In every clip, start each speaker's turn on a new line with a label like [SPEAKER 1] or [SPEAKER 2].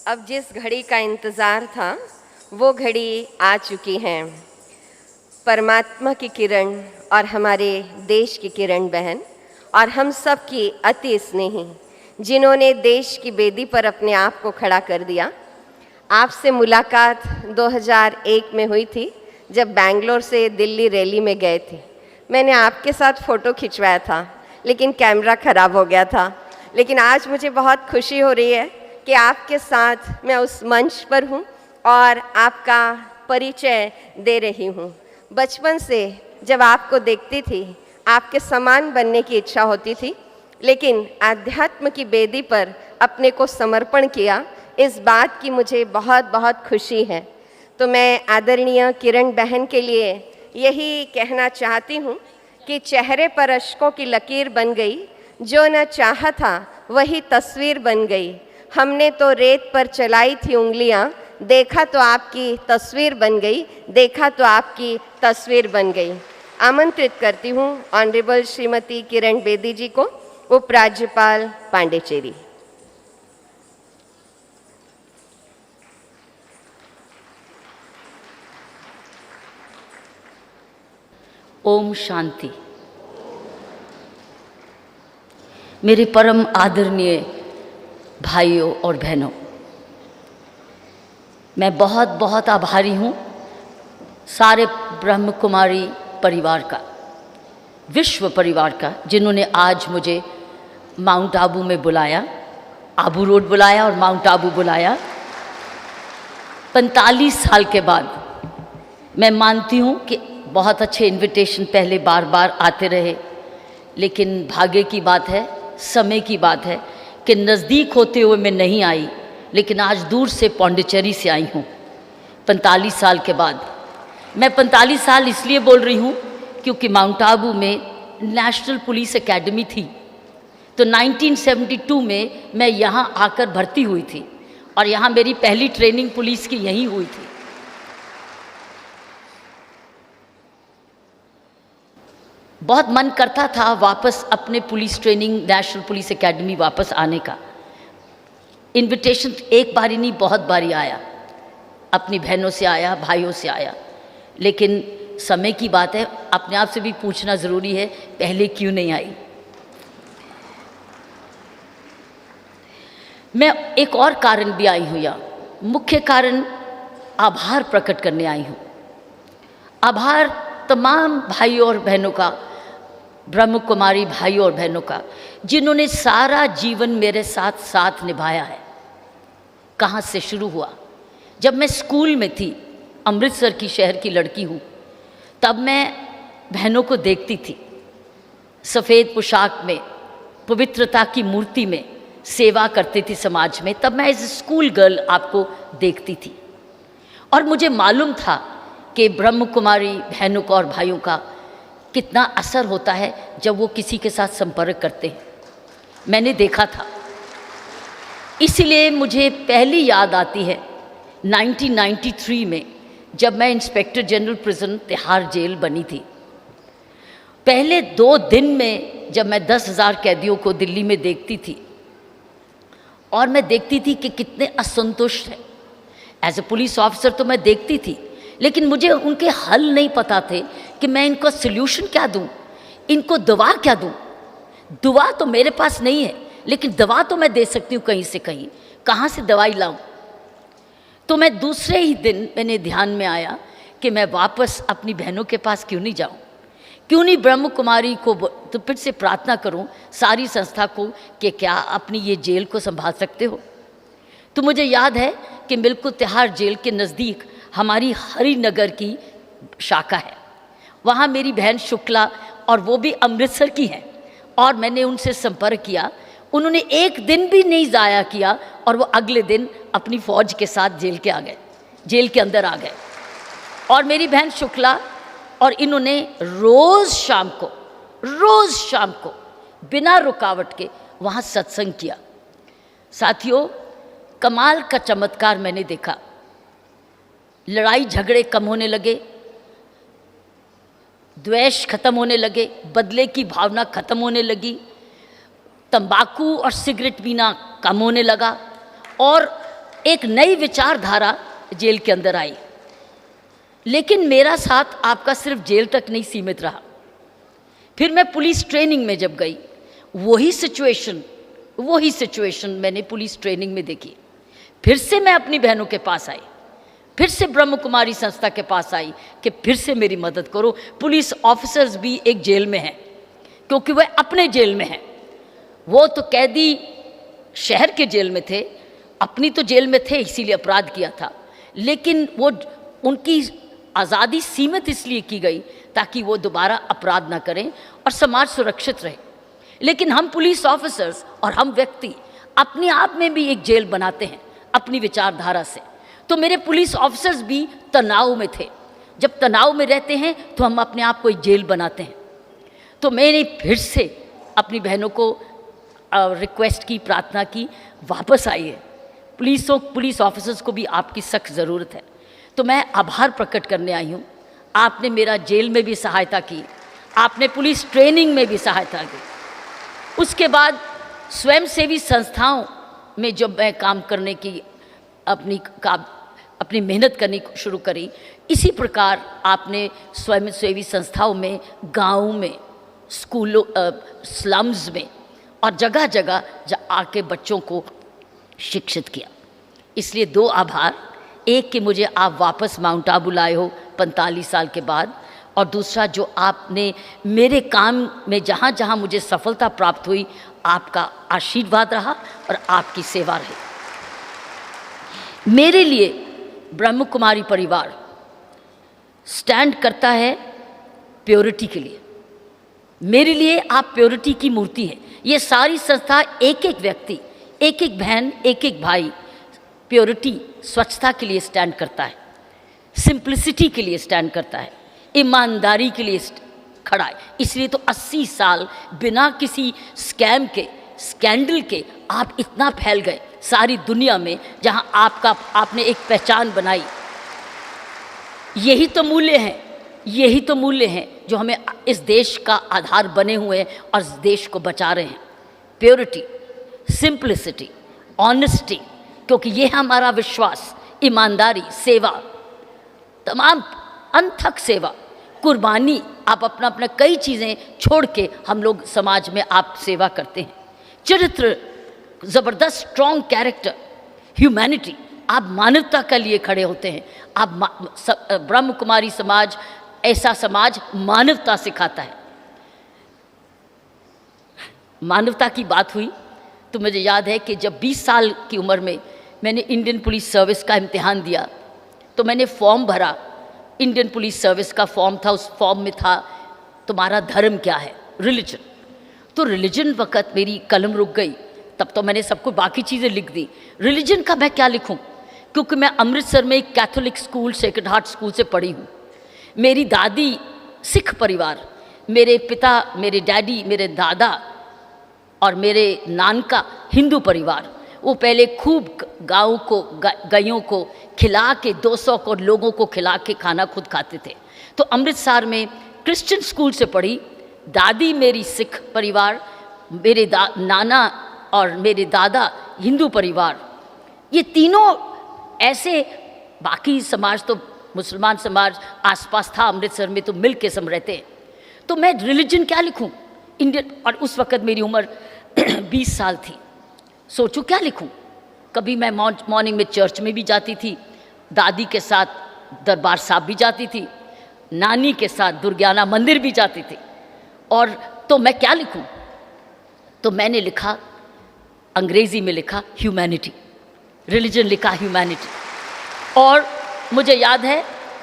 [SPEAKER 1] अब जिस घड़ी का इंतज़ार था वो घड़ी आ चुकी है। परमात्मा की किरण और हमारे देश की किरण बहन और हम सब की अति स्नेही, जिन्होंने देश की बेदी पर अपने आप को खड़ा कर दिया। आपसे मुलाकात 2001 में हुई थी जब बैंगलोर से दिल्ली रैली में गए थे। मैंने आपके साथ फ़ोटो खिंचवाया था लेकिन कैमरा ख़राब हो गया था। लेकिन आज मुझे बहुत खुशी हो रही है कि आपके साथ मैं उस मंच पर हूँ और आपका परिचय दे रही हूँ। बचपन से जब आपको देखती थी आपके समान बनने की इच्छा होती थी, लेकिन आध्यात्म की बेदी पर अपने को समर्पण किया, इस बात की मुझे बहुत बहुत खुशी है। तो मैं आदरणीय किरण बहन के लिए यही कहना चाहती हूँ कि चेहरे पर अश्कों की लकीर बन गई, जो न चाहा था वही तस्वीर बन गई। हमने तो रेत पर चलाई थी उंगलियां, देखा तो आपकी तस्वीर बन गई, देखा तो आपकी तस्वीर बन गई। आमंत्रित करती हूँ ऑनरेबल श्रीमती किरण बेदी जी को, उपराज्यपाल पांडिचेरी।
[SPEAKER 2] ओम शांति। मेरे परम आदरणीय भाइयों और बहनों, मैं बहुत बहुत आभारी हूँ सारे ब्रह्म कुमारी परिवार का, विश्व परिवार का, जिन्होंने आज मुझे माउंट आबू में बुलाया, आबू रोड बुलाया और माउंट आबू बुलाया। 45 साल के बाद मैं मानती हूँ कि बहुत अच्छे इनविटेशन पहले बार बार आते रहे, लेकिन भाग्य की बात है, समय की बात है कि नज़दीक होते हुए मैं नहीं आई, लेकिन आज दूर से पौंडीचेरी से आई हूँ 45 साल के बाद। मैं 45 साल इसलिए बोल रही हूँ क्योंकि माउंट आबू में नेशनल पुलिस एकेडमी थी, तो 1972 में मैं यहाँ आकर भर्ती हुई थी और यहाँ मेरी पहली ट्रेनिंग पुलिस की यहीं हुई थी। बहुत मन करता था वापस अपने police training national police academy वापस आने का। इनविटेशन एक बारी नहीं, बहुत बारी आया, अपनी बहनों से आया, भाइयों से आया, लेकिन समय की बात है, अपने आप से भी पूछना ज़रूरी है पहले क्यों नहीं आई। मैं एक और कारण भी आई हूँ यहाँ, मुख्य कारण आभार प्रकट करने आई हूँ। आभार तमाम भाइयों और बहनों का, ब्रह्म कुमारी भाइयों और बहनों का, जिन्होंने सारा जीवन मेरे साथ साथ निभाया है। कहाँ से शुरू हुआ? जब मैं स्कूल में थी, अमृतसर की शहर की लड़की हूँ, तब मैं बहनों को देखती थी सफ़ेद पोशाक में, पवित्रता की मूर्ति में सेवा करती थी समाज में। तब मैं एज ए स्कूल गर्ल आपको देखती थी और मुझे मालूम था कि ब्रह्म कुमारी बहनों का और भाइयों का कितना असर होता है जब वो किसी के साथ संपर्क करते हैं। मैंने देखा था, इसलिए मुझे पहली याद आती है 1993 में जब मैं inspector general prison Tihar jail बनी थी। पहले 2 दिन में जब मैं 10,000 कैदियों को दिल्ली में देखती थी और मैं देखती थी कि कितने असंतुष्ट हैं। एज ए पुलिस ऑफिसर तो मैं देखती थी, लेकिन मुझे उनके हल नहीं पता थे कि मैं इनको सल्यूशन क्या दूं, इनको दवा क्या दूं। दवा तो मेरे पास नहीं है, लेकिन दवा तो मैं दे सकती हूँ कहीं से कहीं, कहाँ से दवाई लाऊं। तो मैं दूसरे ही दिन मैंने ध्यान में आया कि मैं वापस अपनी बहनों के पास क्यों नहीं जाऊं, क्यों नहीं ब्रह्म कुमारी को तो फिर से प्रार्थना करूं, सारी संस्था को, कि क्या अपनी ये जेल को संभाल सकते हो। तो मुझे याद है कि बिल्कुल तिहाड़ जेल के नज़दीक हमारी हरिनगर की शाखा है, वहाँ मेरी बहन शुक्ला, और वो भी अमृतसर की है, और मैंने उनसे संपर्क किया। उन्होंने एक दिन भी नहीं ज़ाया किया और वो अगले दिन अपनी फ़ौज के साथ जेल के अंदर आ गए। और मेरी बहन शुक्ला और इन्होंने रोज़ शाम को बिना रुकावट के वहाँ सत्संग किया। साथियों, कमाल का चमत्कार मैंने देखा। लड़ाई झगड़े कम होने लगे, द्वेष खत्म होने लगे, बदले की भावना खत्म होने लगी, तंबाकू और सिगरेट पीना कम होने लगा, और एक नई विचारधारा जेल के अंदर आई। लेकिन मेरा साथ आपका सिर्फ जेल तक नहीं सीमित रहा। फिर मैं पुलिस ट्रेनिंग में जब गई, वही सिचुएशन मैंने पुलिस ट्रेनिंग में देखी। फिर से मैं अपनी बहनों के पास आई, फिर से ब्रह्म कुमारी संस्था के पास आई कि फिर से मेरी मदद करो। पुलिस ऑफिसर्स भी एक जेल में हैं, क्योंकि वह अपने जेल में हैं। वो तो कैदी शहर के जेल में थे, अपनी तो जेल में थे, इसीलिए अपराध किया था। लेकिन वो उनकी आज़ादी सीमित इसलिए की गई ताकि वो दोबारा अपराध ना करें और समाज सुरक्षित रहे। लेकिन हम पुलिस ऑफिसर्स और हम व्यक्ति अपने आप में भी एक जेल बनाते हैं अपनी विचारधारा से। तो मेरे पुलिस ऑफिसर्स भी तनाव में थे। जब तनाव में रहते हैं तो हम अपने आप को एक जेल बनाते हैं। तो मैंने फिर से अपनी बहनों को रिक्वेस्ट की, प्रार्थना की, वापस आइए। पुलिस ऑफिसर्स को भी आपकी सख्त ज़रूरत है। तो मैं आभार प्रकट करने आई हूँ। आपने मेरा जेल में भी सहायता की, आपने पुलिस ट्रेनिंग में भी सहायता की। उसके बाद स्वयंसेवी संस्थाओं में जब मैं काम करने की अपनी मेहनत करनी शुरू करी, इसी प्रकार आपने स्वयंसेवी संस्थाओं में, गाँव में, स्कूलों, स्लम्स में और जगह जगह आके बच्चों को शिक्षित किया। इसलिए दो आभार, एक कि मुझे आप वापस माउंट आबू लाए हो 45 साल के बाद, और दूसरा जो आपने मेरे काम में जहाँ जहाँ मुझे सफलता प्राप्त हुई, आपका आशीर्वाद रहा और आपकी सेवा रही। मेरे लिए ब्रह्म कुमारी परिवार स्टैंड करता है प्योरिटी के लिए। मेरे लिए आप प्योरिटी की मूर्ति हैं। ये सारी संस्था, एक एक व्यक्ति, एक एक बहन, एक एक भाई प्योरिटी, स्वच्छता के लिए स्टैंड करता है, सिंप्लिसिटी के लिए स्टैंड करता है, ईमानदारी के लिए खड़ा है। इसलिए तो 80 साल बिना किसी स्कैम के, स्कैंडल के आप इतना फैल गए सारी दुनिया में, जहां आपने एक पहचान बनाई। यही तो मूल्य हैं, यही तो मूल्य हैं जो हमें इस देश का आधार बने हुए हैं और इस देश को बचा रहे हैं। प्योरिटी, सिंप्लिसिटी, ऑनेस्टी, क्योंकि ये है हमारा विश्वास, ईमानदारी, सेवा, तमाम अनथक सेवा, कुर्बानी। आप अपना अपना कई चीज़ें छोड़ के हम लोग समाज में आप सेवा करते हैं। चरित्र, ज़बरदस्त स्ट्रॉन्ग कैरेक्टर, ह्यूमैनिटी, आप मानवता के लिए खड़े होते हैं। आप ब्रह्म कुमारी समाज ऐसा समाज मानवता सिखाता है। मानवता की बात हुई तो मुझे याद है कि जब 20 साल की उम्र में मैंने इंडियन पुलिस सर्विस का इम्तिहान दिया, तो मैंने फॉर्म भरा। इंडियन पुलिस सर्विस का फॉर्म था, उस फॉर्म में था तुम्हारा धर्म क्या है, रिलीजन। तो रिलीजन वक़्त मेरी कलम रुक गई। तब तो मैंने सबको बाकी चीज़ें लिख दी, रिलीजन का मैं क्या लिखूं, क्योंकि मैं अमृतसर में एक Catholic school, sacred heart school से पढ़ी हूँ। मेरी दादी सिख परिवार, मेरे पिता, मेरे डैडी, मेरे दादा और मेरे नानका हिंदू परिवार। वो पहले खूब गाँव को, गायों को खिला के, 200 को लोगों को खिला के खाना खुद खाते थे। तो अमृतसर में क्रिश्चियन स्कूल से पढ़ी। दादी मेरी सिख परिवार, मेरे नाना और मेरे दादा हिंदू परिवार। ये तीनों ऐसे, बाकी समाज तो मुसलमान समाज आसपास था अमृतसर में, तो मिल के सब रहते हैं। तो मैं रिलीजन क्या लिखूं, इंडियन। और उस वक़्त मेरी उम्र 20 साल थी। सोचूं क्या लिखूं। कभी मैं मॉर्निंग में चर्च में भी जाती थी, दादी के साथ दरबार साहब भी जाती थी, नानी के साथ दुर्गाना मंदिर भी जाती थी। और तो मैं क्या लिखूं, तो मैंने लिखा, अंग्रेज़ी में लिखा ह्यूमैनिटी, रिलीजन लिखा ह्यूमैनिटी। और मुझे याद है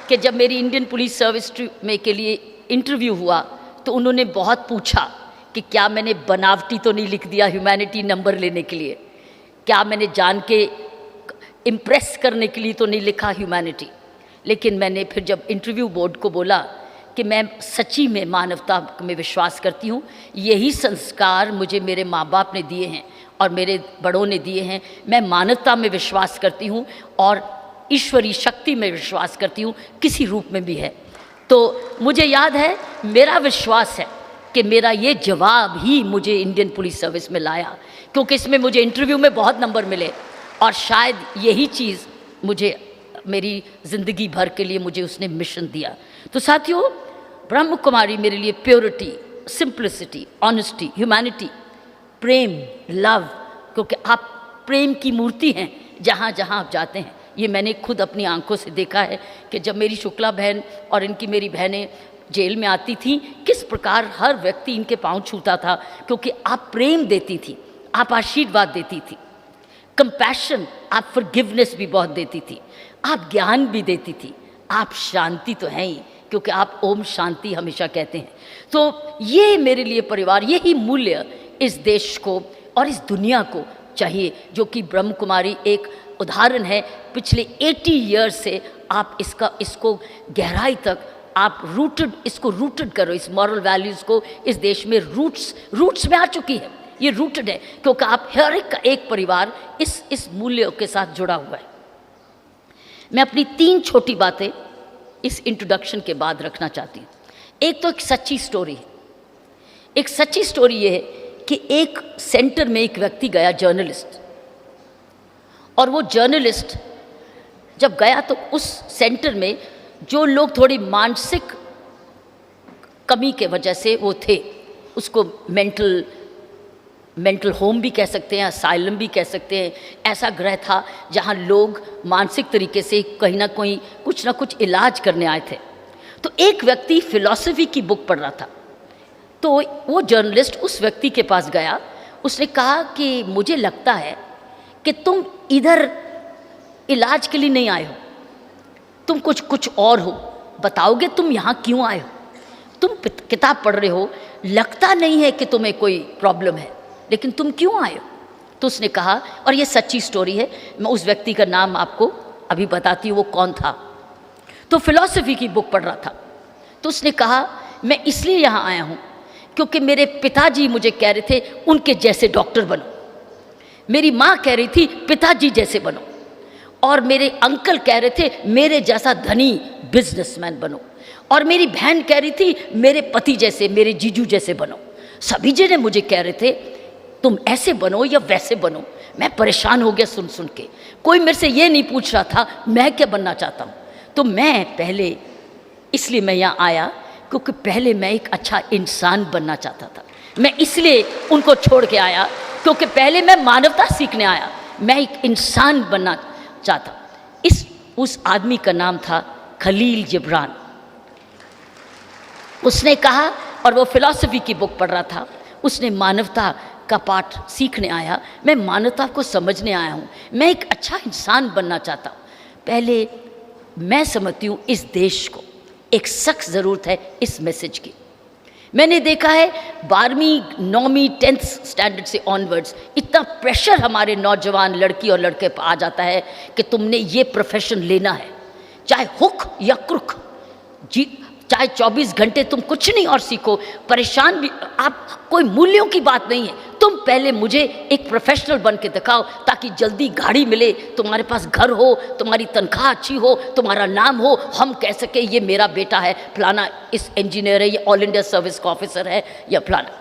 [SPEAKER 2] कि जब मेरी इंडियन पुलिस सर्विस में के लिए इंटरव्यू हुआ, तो उन्होंने बहुत पूछा कि क्या मैंने बनावटी तो नहीं लिख दिया ह्यूमैनिटी नंबर लेने के लिए, क्या मैंने जान के इम्प्रेस करने के लिए तो नहीं लिखा ह्यूमैनिटी। लेकिन मैंने फिर जब इंटरव्यू बोर्ड को बोला कि मैं सच्ची में मानवता में विश्वास करती हूँ, यही संस्कार मुझे मेरे माँ बाप ने दिए हैं और मेरे बड़ों ने दिए हैं। मैं मानवता में विश्वास करती हूँ और ईश्वरीय शक्ति में विश्वास करती हूँ, किसी रूप में भी है। तो मुझे याद है, मेरा विश्वास है कि मेरा ये जवाब ही मुझे इंडियन पुलिस सर्विस में लाया, क्योंकि इसमें मुझे इंटरव्यू में बहुत नंबर मिले और शायद यही चीज़ मुझे मेरी ज़िंदगी भर के लिए मुझे उसने मिशन दिया। तो साथियों, ब्रह्म कुमारी मेरे लिए प्योरिटी, सिंप्लिसिटी, ऑनेस्टी, ह्यूमैनिटी, प्रेम, लव, क्योंकि आप प्रेम की मूर्ति हैं जहाँ जहाँ आप जाते हैं। ये मैंने खुद अपनी आंखों से देखा है कि जब मेरी शुक्ला बहन और इनकी मेरी बहनें जेल में आती थी, किस प्रकार हर व्यक्ति इनके पांव छूता था, क्योंकि आप प्रेम देती थी, आप आशीर्वाद देती थी, कंपैशन, आप फॉरगिवनेस भी बहुत देती थी, आप ज्ञान भी देती थी, आप शांति तो हैं ही, क्योंकि आप ओम शांति हमेशा कहते हैं। तो ये मेरे लिए परिवार, यही मूल्य इस देश को और इस दुनिया को चाहिए, जो कि ब्रह्म कुमारी एक उदाहरण है। पिछले 80 ईयर्स से आप इसको गहराई तक आप इसको रूटेड करो, इस मॉरल वैल्यूज़ को इस देश में रूट्स में आ चुकी है, ये रूटेड है, क्योंकि आप हर एक परिवार इस मूल्यों के साथ जुड़ा हुआ है। मैं अपनी 3 छोटी बातें इस इंट्रोडक्शन के बाद रखना चाहती हूँ। एक तो एक सच्ची स्टोरी है। एक सच्ची स्टोरी ये है कि एक सेंटर में एक व्यक्ति गया, जर्नलिस्ट, और वो जर्नलिस्ट जब गया तो उस सेंटर में जो लोग थोड़ी मानसिक कमी के वजह से वो थे, उसको मेंटल होम भी कह सकते हैं, असाइलम भी कह सकते हैं, ऐसा गृह था जहाँ लोग मानसिक तरीके से कहीं ना कहीं कुछ ना कुछ इलाज करने आए थे। तो एक व्यक्ति फिलॉसफी की बुक पढ़ रहा था, तो वो जर्नलिस्ट उस व्यक्ति के पास गया। उसने कहा कि मुझे लगता है कि तुम इधर इलाज के लिए नहीं आए हो, तुम कुछ और हो, बताओगे तुम यहाँ क्यों आए हो? तुम किताब पढ़ रहे हो, लगता नहीं है कि तुम्हें कोई प्रॉब्लम है, लेकिन तुम क्यों आए हो? तो उसने कहा, और ये सच्ची स्टोरी है, मैं उस व्यक्ति का नाम आपको अभी बताती हूँ वो कौन था। तो फिलॉसफी की बुक पढ़ रहा था। तो उसने कहा, मैं इसलिए यहाँ आया हूँ क्योंकि मेरे पिताजी मुझे कह रहे थे उनके जैसे डॉक्टर बनो, मेरी माँ कह रही थी पिताजी जैसे बनो, और मेरे अंकल कह रहे थे मेरे जैसा धनी बिजनेसमैन बनो, और मेरी बहन कह रही थी मेरे पति जैसे, मेरे जीजू जैसे बनो। सभी जने मुझे कह रहे थे तुम ऐसे बनो या वैसे बनो। मैं परेशान हो गया सुन सुन के। कोई मेरे से ये नहीं पूछ रहा था मैं क्या बनना चाहता हूँ। तो मैं पहले, इसलिए मैं यहाँ आया क्योंकि पहले मैं एक अच्छा इंसान बनना चाहता था। मैं इसलिए उनको छोड़ के आया क्योंकि पहले मैं मानवता सीखने आया, मैं एक इंसान बनना चाहता। उस आदमी का नाम था खलील जिब्रान। उसने कहा, और वो फिलॉसफी की बुक पढ़ रहा था, उसने मानवता का पाठ सीखने आया, मैं मानवता को समझने आया हूँ, मैं एक अच्छा इंसान बनना चाहता हूँ। पहले मैं समझती हूँ इस देश को एक सख्त ज़रूरत है इस मैसेज की। मैंने देखा है 12वीं 9वीं 10th स्टैंडर्ड से ऑनवर्ड्स इतना प्रेशर हमारे नौजवान लड़की और लड़के पर आ जाता है कि तुमने ये प्रोफेशन लेना है, चाहे हुक या क्रुक, जी, चाहे 24 घंटे तुम कुछ नहीं और सीखो, परेशान भी आप, कोई मूल्यों की बात नहीं है। तुम पहले मुझे एक प्रोफेशनल बन के दिखाओ ताकि जल्दी गाड़ी मिले, तुम्हारे पास घर हो, तुम्हारी तनख्वाह अच्छी हो, तुम्हारा नाम हो, हम कह सके ये मेरा बेटा है, फलाना इस इंजीनियर है, ये ऑल इंडिया सर्विस का ऑफिसर है, या फलाना।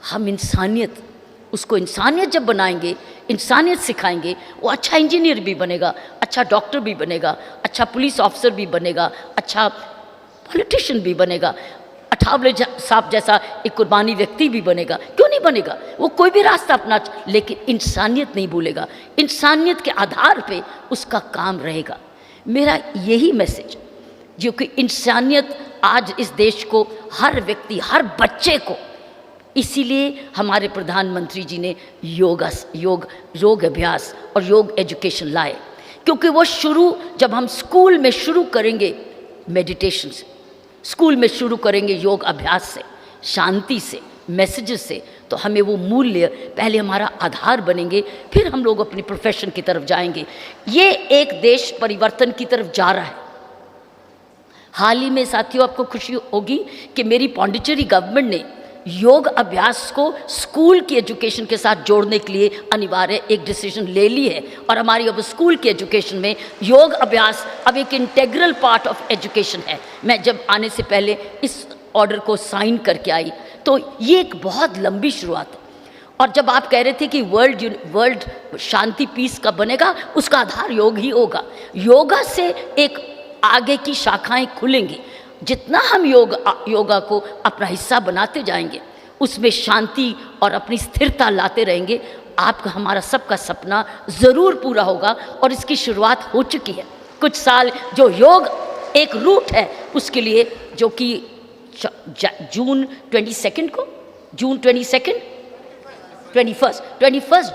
[SPEAKER 2] हम इंसानियत, उसको इंसानियत जब बनाएंगे, इंसानियत सिखाएंगे, वो अच्छा इंजीनियर भी बनेगा, अच्छा डॉक्टर भी बनेगा, अच्छा पुलिस ऑफिसर भी बनेगा, अच्छा पॉलिटिशियन भी बनेगा, अठावले साहब जैसा एक कुर्बानी व्यक्ति भी बनेगा। क्यों नहीं बनेगा? वो कोई भी रास्ता अपना, लेकिन इंसानियत नहीं भूलेगा, इंसानियत के आधार पे उसका काम रहेगा। मेरा यही मैसेज, जो कि इंसानियत आज इस देश को, हर व्यक्ति, हर बच्चे को, इसीलिए हमारे प्रधानमंत्री जी ने योग अभ्यास और योग एजुकेशन लाए, क्योंकि वो जब हम स्कूल में शुरू करेंगे मेडिटेशन से, स्कूल में शुरू करेंगे योग अभ्यास से, शांति से, मैसेजेस से, तो हमें वो मूल्य पहले हमारा आधार बनेंगे, फिर हम लोग अपनी प्रोफेशन की तरफ जाएंगे। ये एक देश परिवर्तन की तरफ जा रहा है। हाल ही में साथियों, आपको खुशी होगी कि मेरी पौंडीचेरी गवर्नमेंट ने योग अभ्यास को स्कूल की एजुकेशन के साथ जोड़ने के लिए अनिवार्य एक डिसीजन ले ली है, और हमारी अब स्कूल की एजुकेशन में योग अभ्यास अब एक इंटेग्रल पार्ट ऑफ एजुकेशन है। मैं जब आने से पहले इस ऑर्डर को साइन करके आई, तो ये एक बहुत लंबी शुरुआत है। और जब आप कह रहे थे कि वर्ल्ड शांति पीस का बनेगा, उसका आधार योग ही होगा। योगा से एक आगे की शाखाएं खुलेंगी। जितना हम योगा को अपना हिस्सा बनाते जाएंगे, उसमें शांति और अपनी स्थिरता लाते रहेंगे, आपका हमारा सबका सपना ज़रूर पूरा होगा। और इसकी शुरुआत हो चुकी है। कुछ साल जो योग एक रूट है उसके लिए, जो कि जून 21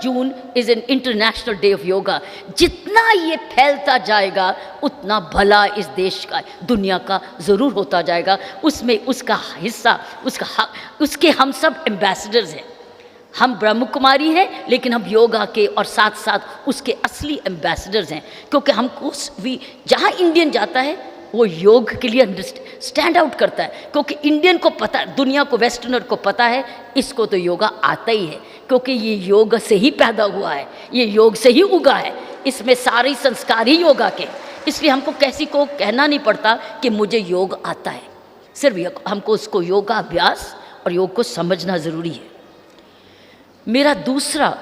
[SPEAKER 2] June is an international day of yoga. जितना ये फैलता जाएगा उतना भला इस देश का, दुनिया का ज़रूर होता जाएगा। उसमें उसका हिस्सा, उसका हक, उसके हम सब एम्बेसडर्स हैं। हम ब्रह्म कुमारी हैं, लेकिन हम योगा के और साथ साथ उसके असली एम्बेसडर्स हैं। क्योंकि हमको भी जहाँ इंडियन जाता है वो योग के लिए स्टैंड आउट करता है। क्योंकि इंडियन को पता, दुनिया को, वेस्टर्नर को पता है इसको तो योगा आता ही है, क्योंकि ये योग से ही पैदा हुआ है, ये योग से ही उगा है, इसमें सारे संस्कार ही योगा के। इसलिए हमको किसी को कहना नहीं पड़ता कि मुझे योग आता है, सिर्फ हमको उसको योगा अभ्यास और योग को समझना ज़रूरी है। मेरा दूसरा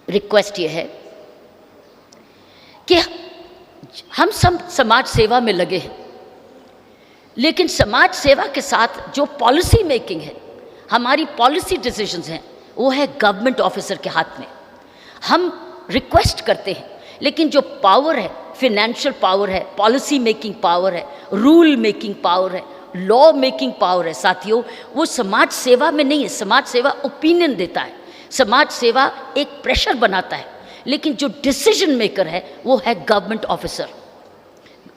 [SPEAKER 2] रिक्वेस्ट ये है कि हम सब समाज सेवा में लगे हैं, लेकिन समाज सेवा के साथ जो पॉलिसी मेकिंग है, हमारी पॉलिसी डिसीजंस हैं, वो है गवर्नमेंट ऑफिसर के हाथ में। हम रिक्वेस्ट करते हैं, लेकिन जो पावर है, फिनेंशियल पावर है, पॉलिसी मेकिंग पावर है, रूल मेकिंग पावर है, लॉ मेकिंग पावर है, साथियों, वो समाज सेवा में नहीं है। समाज सेवा ओपिनियन देता है, समाज सेवा एक प्रेशर बनाता है, लेकिन जो डिसीजन मेकर है वो है गवर्नमेंट ऑफिसर,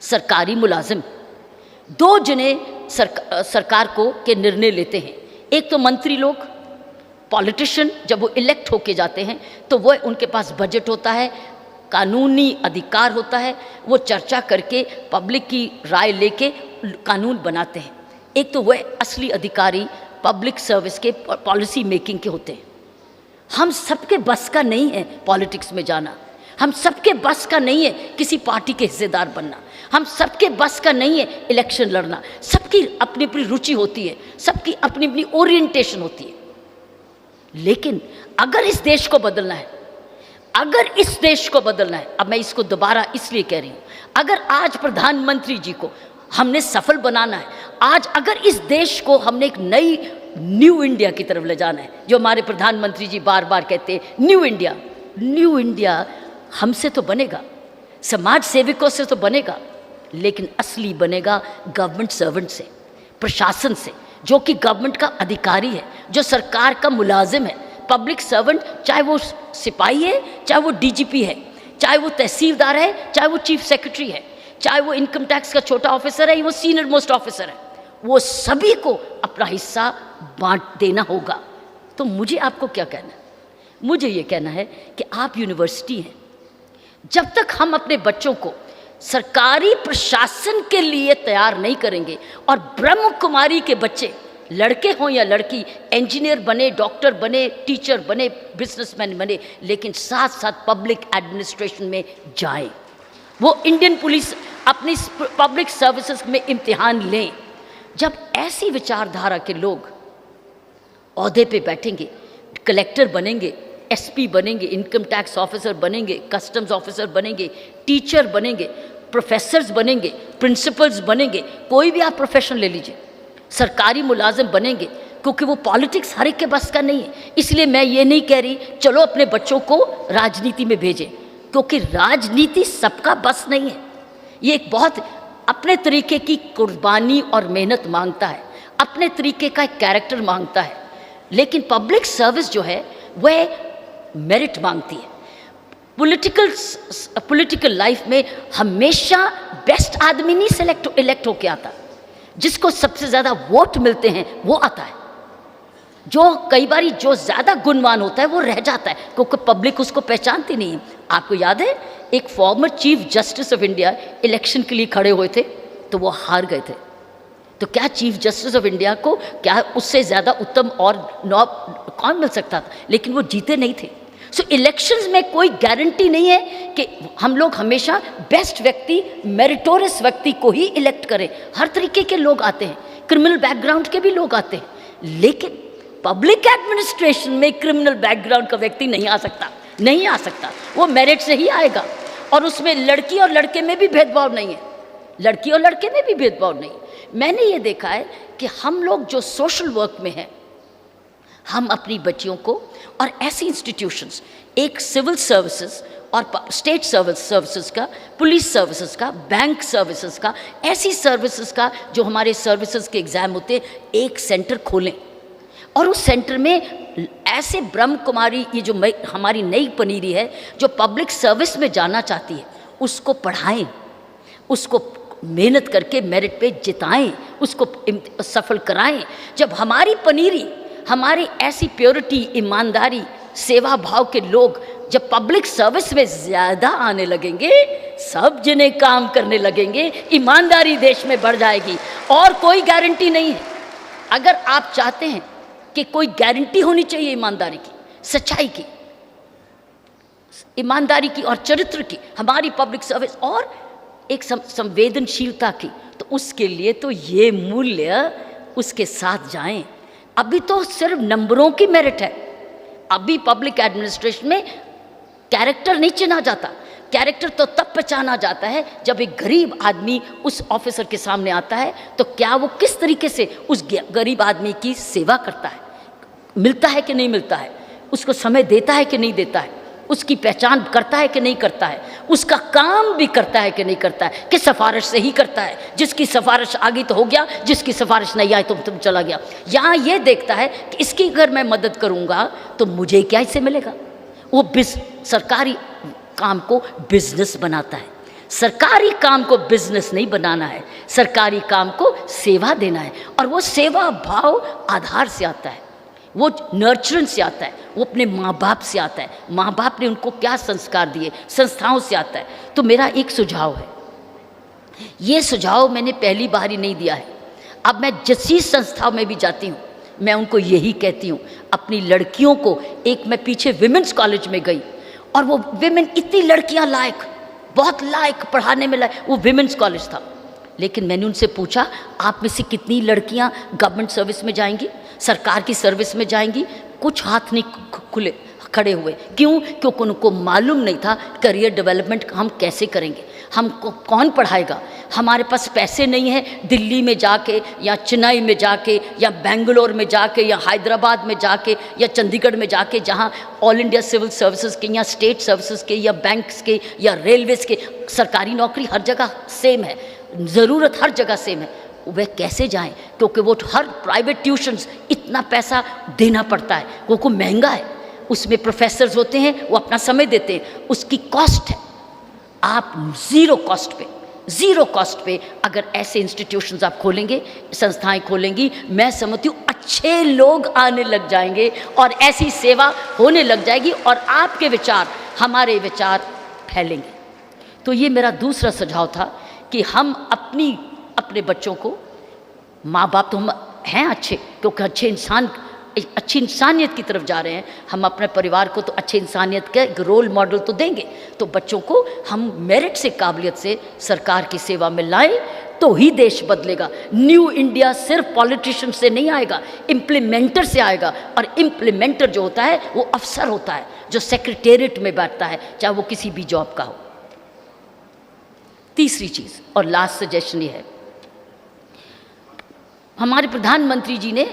[SPEAKER 2] सरकारी मुलाजिम। दो जने सरकार को के निर्णय लेते हैं। एक तो मंत्री लोग, पॉलिटिशियन, जब वो इलेक्ट होके जाते हैं तो वो, उनके पास बजट होता है, कानूनी अधिकार होता है, वो चर्चा करके पब्लिक की राय लेके कानून बनाते हैं। एक तो वह असली अधिकारी पब्लिक सर्विस के, पॉलिसी मेकिंग के होते हैं। हम सबके बस का नहीं है पॉलिटिक्स में जाना, हम सबके बस का नहीं है किसी पार्टी के हिस्सेदार बनना, हम सबके बस का नहीं है इलेक्शन लड़ना। सबकी अपनी अपनी रुचि होती है, सबकी अपनी अपनी ओरिएंटेशन होती है। लेकिन अगर इस देश को बदलना है, अगर इस देश को बदलना है, अब मैं इसको दोबारा इसलिए कह रही हूँ, अगर आज प्रधानमंत्री जी को हमने सफल बनाना है, आज अगर इस देश को हमने एक नई न्यू इंडिया की तरफ ले जाना है, जो हमारे प्रधानमंत्री जी बार बार कहते हैं, न्यू इंडिया हमसे तो बनेगा, समाज सेवकों से तो बनेगा, लेकिन असली बनेगा गवर्नमेंट सर्वेंट से, प्रशासन से, जो कि गवर्नमेंट का अधिकारी है, जो सरकार का मुलाजिम है। पब्लिक सर्वेंट, चाहे वो सिपाही है, चाहे वो डीजीपी है, चाहे वो तहसीलदार है, चाहे वो चीफ सेक्रेटरी है, चाहे वो इनकम टैक्स का छोटा ऑफिसर है या वो सीनियर मोस्ट ऑफिसर है, वो सभी को अपना हिस्सा बांट देना होगा। तो मुझे आपको क्या कहना है? मुझे ये कहना है कि आप यूनिवर्सिटी हैं, जब तक हम अपने बच्चों को सरकारी प्रशासन के लिए तैयार नहीं करेंगे, और ब्रह्म कुमारी के बच्चे, लड़के हों या लड़की, इंजीनियर बने, डॉक्टर बने, टीचर बने, बिजनेसमैन बने, लेकिन साथ साथ पब्लिक एडमिनिस्ट्रेशन में जाए, वो इंडियन पुलिस अपनी पब्लिक सर्विसेज में इम्तिहान लें। जब ऐसी विचारधारा के लोग ओहदे पे बैठेंगे, कलेक्टर बनेंगे, एसपी बनेंगे, इनकम टैक्स ऑफिसर बनेंगे, कस्टम्स ऑफिसर बनेंगे, टीचर बनेंगे, प्रोफेसर्स बनेंगे, प्रिंसिपल्स बनेंगे, कोई भी आप प्रोफेशन ले लीजिए, सरकारी मुलाजिम बनेंगे, क्योंकि वो पॉलिटिक्स हर एक के बस का नहीं है। इसलिए मैं ये नहीं कह रही चलो अपने बच्चों को राजनीति में भेजें, क्योंकि राजनीति सबका बस नहीं है। ये एक बहुत अपने तरीके की कुर्बानी और मेहनत मांगता है, अपने तरीके का एक कैरेक्टर मांगता है। लेकिन पब्लिक सर्विस जो है वह मेरिट मांगती है। पॉलिटिकल लाइफ में हमेशा बेस्ट आदमी नहीं इलेक्ट होके आता, जिसको सबसे ज़्यादा वोट मिलते हैं वो आता है। जो कई बार जो ज़्यादा गुणवान होता है वो रह जाता है, क्योंकि पब्लिक उसको पहचानती नहीं है। आपको याद है एक former chief justice of India election के लिए खड़े हुए थे तो वो हार गए थे। तो क्या चीफ जस्टिस ऑफ इंडिया को क्या उससे ज़्यादा उत्तम और कौन मिल सकता था? लेकिन वो जीते नहीं थे। सो इलेक्शंस में कोई गारंटी नहीं है कि हम लोग हमेशा बेस्ट व्यक्ति, मेरिटोरियस व्यक्ति को ही इलेक्ट करें। हर तरीके के लोग आते हैं, क्रिमिनल बैकग्राउंड के भी लोग आते हैं, लेकिन पब्लिक एडमिनिस्ट्रेशन में क्रिमिनल बैकग्राउंड का व्यक्ति नहीं आ सकता, नहीं आ सकता। वो मेरिट से ही आएगा। और उसमें लड़की और लड़के में भी भेदभाव नहीं है, लड़की और लड़के में भी भेदभाव नहीं। मैंने ये देखा है कि हम लोग जो सोशल वर्क में हैं, हम अपनी बच्चियों को और ऐसी इंस्टीट्यूशंस, एक सिविल सर्विसेज और स्टेट सर्विसेज का, पुलिस सर्विसेज का, बैंक सर्विसेज का, ऐसी सर्विसेज का जो हमारे सर्विसेज के एग्ज़ाम होते हैं, एक सेंटर खोलें और उस सेंटर में ऐसे ब्रह्म कुमारी, ये जो हमारी नई पनीरी है जो पब्लिक सर्विस में जाना चाहती है, उसको पढ़ाएं, उसको मेहनत करके मेरिट पे जिताएं, उसको सफल कराएं। जब हमारी पनीरी, हमारी ऐसी प्योरिटी, ईमानदारी, सेवा भाव के लोग जब पब्लिक सर्विस में ज़्यादा आने लगेंगे, सब जने काम करने लगेंगे, ईमानदारी देश में बढ़ जाएगी। और कोई गारंटी नहीं है। अगर आप चाहते हैं कि कोई गारंटी होनी चाहिए ईमानदारी की, सच्चाई की, ईमानदारी की और चरित्र की, हमारी पब्लिक सर्विस और एक संवेदनशीलता की, तो उसके लिए तो ये मूल्य उसके साथ जाएं। अभी तो सिर्फ नंबरों की मेरिट है। अभी पब्लिक एडमिनिस्ट्रेशन में कैरेक्टर नहीं चिना जाता। कैरेक्टर तो तब पहचाना जाता है जब एक गरीब आदमी उस ऑफिसर के सामने आता है, तो क्या वो किस तरीके से उस गरीब आदमी की सेवा करता है, मिलता है कि नहीं मिलता है, उसको समय देता है कि नहीं देता है, उसकी पहचान करता है कि नहीं करता है, उसका काम भी करता है कि नहीं करता है, कि सिफारिश से ही करता है, जिसकी सिफारिश आ गई तो हो गया, जिसकी सिफारिश नहीं आई तो तुम चला गया। यहाँ ये देखता है कि इसकी अगर मैं मदद करूँगा तो मुझे क्या इससे मिलेगा। वो सरकारी काम को बिजनेस बनाता है। सरकारी काम को बिजनेस नहीं बनाना है, सरकारी काम को सेवा देना है। और वो सेवा भाव आधार से आता है, वो नर्चरेंस से आता है, वो अपने माँ बाप से आता है, माँ बाप ने उनको क्या संस्कार दिए, संस्थाओं से आता है। तो मेरा एक सुझाव है, ये सुझाव मैंने पहली बार ही नहीं दिया है। अब मैं जिस संस्थाओं में भी जाती हूँ, मैं उनको यही कहती हूँ, अपनी लड़कियों को, एक मैं पीछे विमेंस कॉलेज में गई और वो विमेन, इतनी लड़कियाँ लायक, बहुत लायक, पढ़ाने में लायक, वो विमेंस कॉलेज था। लेकिन मैंने उनसे पूछा, आप में से कितनी लड़कियाँ गवर्नमेंट सर्विस में जाएंगी, सरकार की सर्विस में जाएंगी? कुछ हाथ नहीं खड़े हुए। क्यों? क्योंकि उनको मालूम नहीं था करियर डेवलपमेंट हम कैसे करेंगे, हमको कौन पढ़ाएगा। हमारे पास पैसे नहीं है दिल्ली में जाके या चेन्नई में जाके या बेंगलोर में जाके या हैदराबाद में जाके या चंडीगढ़ में जाके, जहाँ ऑल इंडिया सिविल सर्विसेज के या स्टेट सर्विसेज के या बैंक्स के या रेलवेज के, सरकारी नौकरी हर जगह सेम है, ज़रूरत हर जगह सेम है। वह कैसे जाएं? क्योंकि वो हर प्राइवेट ट्यूशन्स इतना पैसा देना पड़ता है, वो महंगा है, उसमें प्रोफेसर्स होते हैं, वो अपना समय देते हैं, उसकी कॉस्ट है। आप ज़ीरो कॉस्ट पे अगर ऐसे इंस्टीट्यूशंस आप खोलेंगे, संस्थाएं खोलेंगी, मैं समझती हूँ अच्छे लोग आने लग जाएंगे और ऐसी सेवा होने लग जाएगी और आपके विचार, हमारे विचार फैलेंगे। तो ये मेरा दूसरा सुझाव था कि हम अपने बच्चों को, माँ बाप तो हम हैं अच्छे, क्योंकि अच्छी इंसानियत की तरफ जा रहे हैं, हम अपने परिवार को तो अच्छे इंसानियत का एक रोल मॉडल तो देंगे। तो बच्चों को हम मेरिट से, काबिलियत से सरकार की सेवा में लाएं, तो ही देश बदलेगा। न्यू इंडिया सिर्फ पॉलिटिशियन से नहीं आएगा, इम्प्लीमेंटर से आएगा। और इम्प्लीमेंटर जो होता है वो अफसर होता है, जो सेक्रेटेरिएट में बैठता है, चाहे वो किसी भी जॉब का हो। तीसरी चीज़ और लास्ट सजेशन ये है, हमारे प्रधानमंत्री जी ने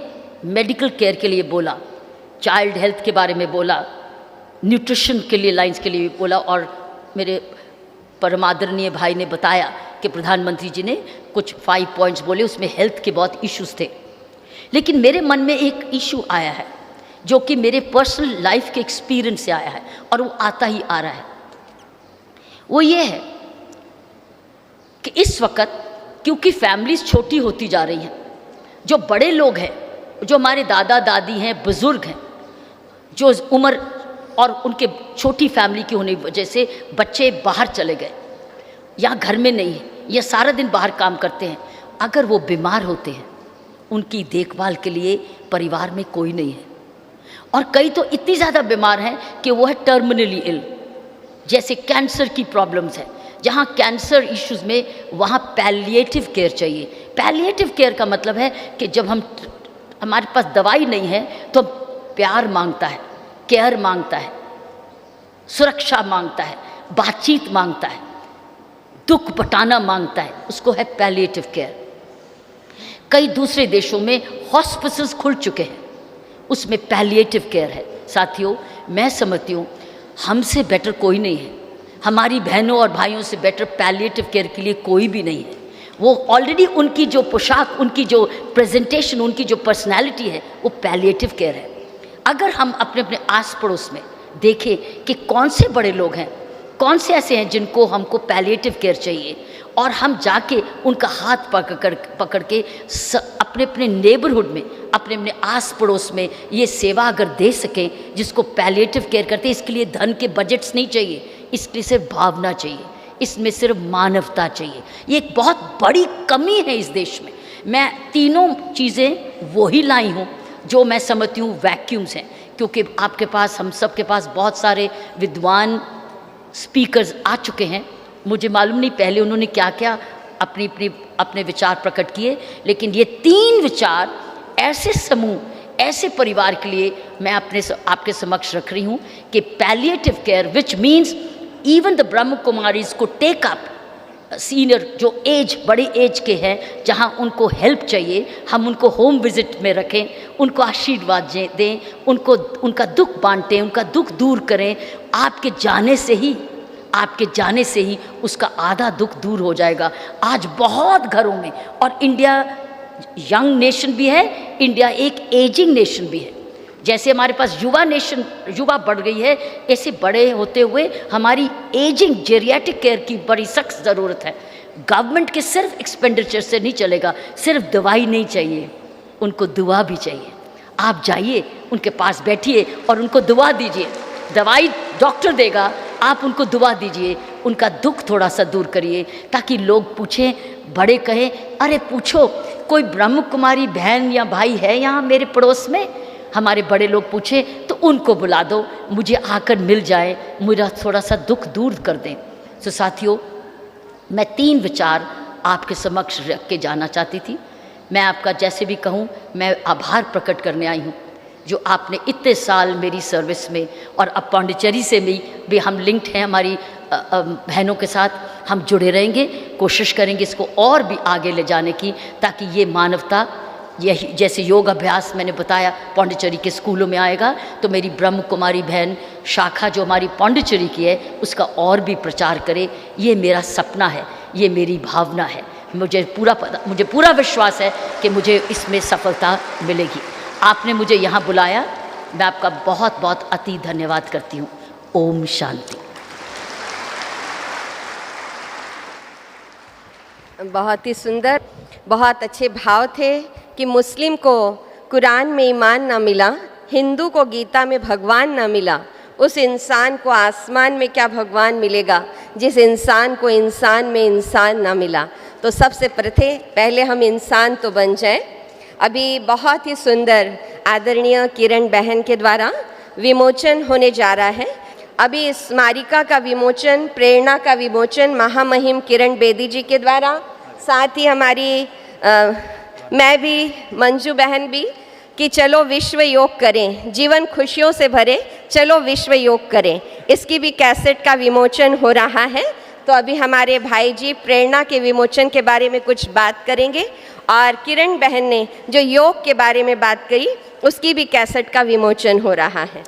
[SPEAKER 2] मेडिकल केयर के लिए बोला, चाइल्ड हेल्थ के बारे में बोला, न्यूट्रिशन के लिए, लाइंस के लिए बोला। और मेरे परमादरणीय भाई ने बताया कि प्रधानमंत्री जी ने कुछ 5 पॉइंट्स बोले, उसमें हेल्थ के बहुत इश्यूज थे। लेकिन मेरे मन में एक इशू आया है जो कि मेरे पर्सनल लाइफ के एक्सपीरियंस से आया है और वो आता ही आ रहा है। वो ये है कि इस वक्त क्योंकि फैमिलीज छोटी होती जा रही हैं, जो बड़े लोग हैं, जो हमारे दादा दादी हैं, बुज़ुर्ग हैं, जो उम्र और उनके छोटी फैमिली की होने की वजह से बच्चे बाहर चले गए या घर में नहीं है या सारा दिन बाहर काम करते हैं, अगर वो बीमार होते हैं, उनकी देखभाल के लिए परिवार में कोई नहीं है। और कई तो इतनी ज़्यादा बीमार हैं कि वो है टर्मिनली इल, जैसे कैंसर की प्रॉब्लम्स है, जहाँ कैंसर इश्यूज़ में वहाँ पैलिएटिव केयर चाहिए। पैलिएटिव केयर का मतलब है कि जब हम हमारे पास दवाई नहीं है तो प्यार मांगता है, केयर मांगता है, सुरक्षा मांगता है, बातचीत मांगता है, दुख बटाना मांगता है, उसको है पैलिएटिव केयर। कई दूसरे देशों में हॉस्पिटल्स खुल चुके हैं, उसमें पैलिएटिव केयर है। साथियों, मैं समझती हूँ हमसे बेटर कोई नहीं है, हमारी बहनों और भाइयों से बेटर पैलिएटिव केयर के लिए कोई भी नहीं है। वो ऑलरेडी उनकी जो पोशाक, उनकी जो प्रेजेंटेशन, उनकी जो पर्सनैलिटी है, वो पैलिएटिव केयर है। अगर हम अपने अपने आस पड़ोस में देखें कि कौन से बड़े लोग हैं, कौन से ऐसे हैं जिनको हमको पैलिएटिव केयर चाहिए, और हम जाके उनका हाथ पकड़ के अपने अपने नेबरहुड में, अपने अपने आस पड़ोस में ये सेवा अगर दे सकें जिसको पैलिएटिव केयर करते हैं, इसके लिए धन के बजट्स नहीं चाहिए, इसके लिए सिर्फ भावना चाहिए, इसमें सिर्फ मानवता चाहिए। ये एक बहुत बड़ी कमी है इस देश में। मैं तीनों चीज़ें वही लाई हूँ जो मैं समझती हूँ वैक्यूम्स हैं, क्योंकि आपके पास, हम सब के पास बहुत सारे विद्वान स्पीकर्स आ चुके हैं। मुझे मालूम नहीं पहले उन्होंने क्या क्या अपने विचार प्रकट किए, लेकिन ये 3 विचार ऐसे समूह, ऐसे परिवार के लिए मैं आपके समक्ष रख रही हूँ कि palliative care, which means even the ब्रह्म कुमारीज को टेक अप सीनियर, जो बड़े एज के हैं, जहाँ उनको हेल्प चाहिए, हम उनको होम विजिट में रखें, उनको आशीर्वाद दें, उनका दुख बांटें, उनका दुख दूर करें। आपके जाने से ही उसका आधा दुख दूर हो जाएगा। आज बहुत घरों में, और इंडिया यंग नेशन भी है, इंडिया एक एजिंग नेशन भी है। जैसे हमारे पास युवा बढ़ गई है, ऐसे बड़े होते हुए हमारी एजिंग जेरियाट्रिक केयर की बड़ी सख्त ज़रूरत है। गवर्नमेंट के सिर्फ एक्सपेंडिचर से नहीं चलेगा, सिर्फ दवाई नहीं चाहिए, उनको दुआ भी चाहिए। आप जाइए, उनके पास बैठिए और उनको दुआ दीजिए। दवाई डॉक्टर देगा, आप उनको दुआ दीजिए, उनका दुख थोड़ा सा दूर करिए, ताकि लोग पूछें, बड़े कहें, अरे पूछो कोई ब्रह्म कुमारी बहन या भाई है यहाँ मेरे पड़ोस में। हमारे बड़े लोग पूछें तो उनको बुला दो, मुझे आकर मिल जाए, मेरा थोड़ा सा दुख दूर कर दें। तो साथियों, मैं 3 विचार आपके समक्ष रख के जाना चाहती थी। मैं आपका जैसे भी कहूँ, मैं आभार प्रकट करने आई हूँ जो आपने इतने साल मेरी सर्विस में, और अब पांडिचेरी से भी हम लिंक्ड हैं, हमारी बहनों के साथ हम जुड़े रहेंगे, कोशिश करेंगे इसको और भी आगे ले जाने की, ताकि ये मानवता, यही जैसे योग अभ्यास मैंने बताया पांडिचेरी के स्कूलों में आएगा, तो मेरी ब्रह्म कुमारी बहन शाखा जो हमारी पांडिचेरी की है उसका और भी प्रचार करे। ये मेरा सपना है, ये मेरी भावना है। मुझे पूरा विश्वास है कि मुझे इसमें सफलता मिलेगी। आपने मुझे यहाँ बुलाया, मैं आपका बहुत बहुत अति धन्यवाद करती हूँ। ओम शांति।
[SPEAKER 1] बहुत ही सुंदर, बहुत अच्छे भाव थे कि मुस्लिम को कुरान में ईमान ना मिला, हिंदू को गीता में भगवान ना मिला, उस इंसान को आसमान में क्या भगवान मिलेगा जिस इंसान को इंसान में इंसान ना मिला। तो सबसे पहले हम इंसान तो बन जाएं। अभी बहुत ही सुंदर आदरणीय किरण बहन के द्वारा विमोचन होने जा रहा है। अभी इस स्मारिका का विमोचन, प्रेरणा का विमोचन महामहिम किरण बेदी जी के द्वारा, साथ ही हमारी मैं भी, मंजू बहन भी, कि चलो विश्व योग करें, जीवन खुशियों से भरे, चलो विश्व योग करें, इसकी भी कैसेट का विमोचन हो रहा है। तो अभी हमारे भाई जी प्रेरणा के विमोचन के बारे में कुछ बात करेंगे, और किरण बहन ने जो योग के बारे में बात कही उसकी भी कैसेट का विमोचन हो रहा है।